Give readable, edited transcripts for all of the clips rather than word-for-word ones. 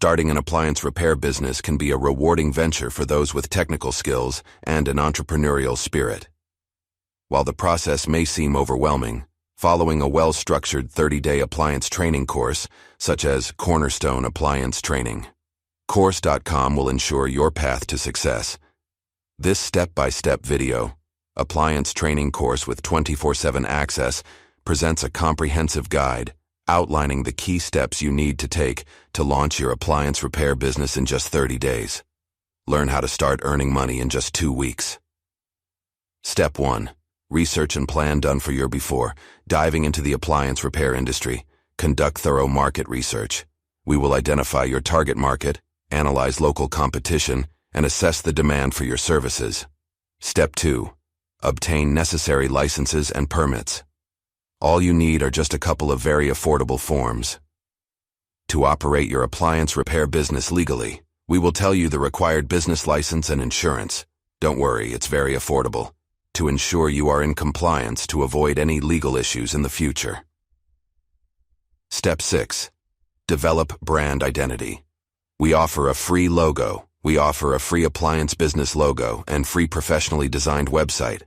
Starting an appliance repair business can be a rewarding venture for those with technical skills and an entrepreneurial spirit. While the process may seem overwhelming, following a well-structured 30-day appliance training course, such as Cornerstone Appliance Training, Course.com will ensure your path to success. This step-by-step video, appliance training course with 24/7 access, presents a comprehensive guide outlining the key steps you need to take to launch your appliance repair business in just 30 days. Learn how to start earning money in just 2 weeks. Step 1. Research and plan done for you before diving into the appliance repair industry. Conduct thorough market research. We will identify your target market, analyze local competition, and assess the demand for your services. Step 2. Obtain necessary licenses and permits. All you need are just a couple of very affordable forms. To operate your appliance repair business legally, we will tell you the required business license and insurance. Don't worry, it's very affordable, to ensure you are in compliance to avoid any legal issues in the future. Step 6. Develop brand identity. We offer a free logo. We offer a free appliance business logo and free professionally designed website.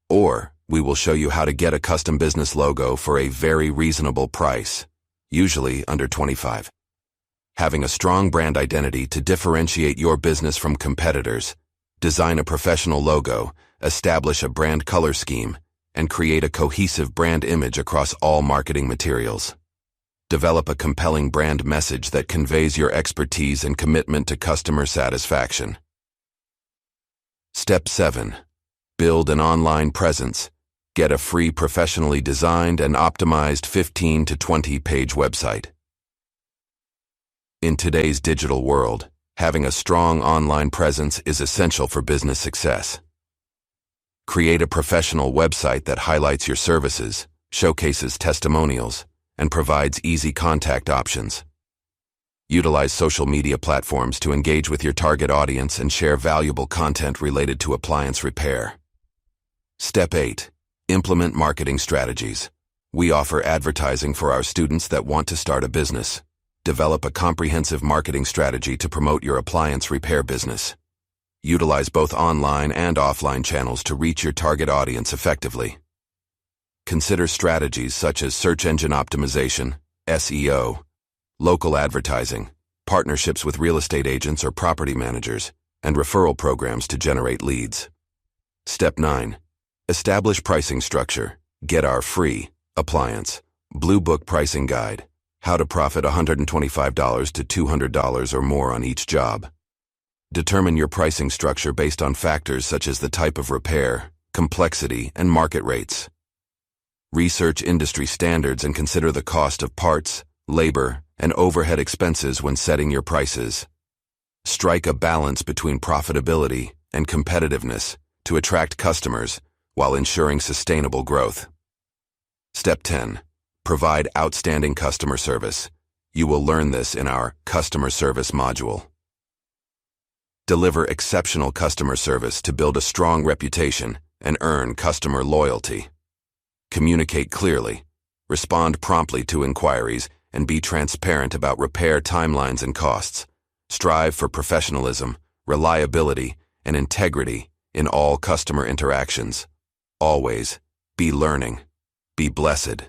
Or, we will show you how to get a custom business logo for a very reasonable price, usually under $25. Having a strong brand identity to differentiate your business from competitors, design a professional logo, establish a brand color scheme, and create a cohesive brand image across all marketing materials. Develop a compelling brand message that conveys your expertise and commitment to customer satisfaction. Step 7. Build an online presence. Get a free professionally designed and optimized 15 to 20-page website. In today's digital world, having a strong online presence is essential for business success. Create a professional website that highlights your services, showcases testimonials, and provides easy contact options. Utilize social media platforms to engage with your target audience and share valuable content related to appliance repair. Step 8. Implement marketing strategies. We offer advertising for our students that want to start a business. Develop a comprehensive marketing strategy to promote your appliance repair business. Utilize both online and offline channels to reach your target audience effectively. Consider strategies such as search engine optimization, SEO, local advertising, partnerships with real estate agents or property managers, and referral programs to generate leads. Step 9. Establish pricing structure. Get our free appliance Blue Book pricing guide. How to profit $125 to $200 or more on each job. Determine your pricing structure based on factors such as the type of repair, complexity, and market rates. Research industry standards and consider the cost of parts, labor, and overhead expenses when setting your prices. Strike a balance between profitability and competitiveness to attract customers while ensuring sustainable growth. Step 10. Provide outstanding customer service. You will learn this in our customer service module. Deliver exceptional customer service to build a strong reputation and earn customer loyalty. Communicate clearly, respond promptly to inquiries, and be transparent about repair timelines and costs. Strive for professionalism, reliability, and integrity in all customer interactions. Always be learning. Be blessed.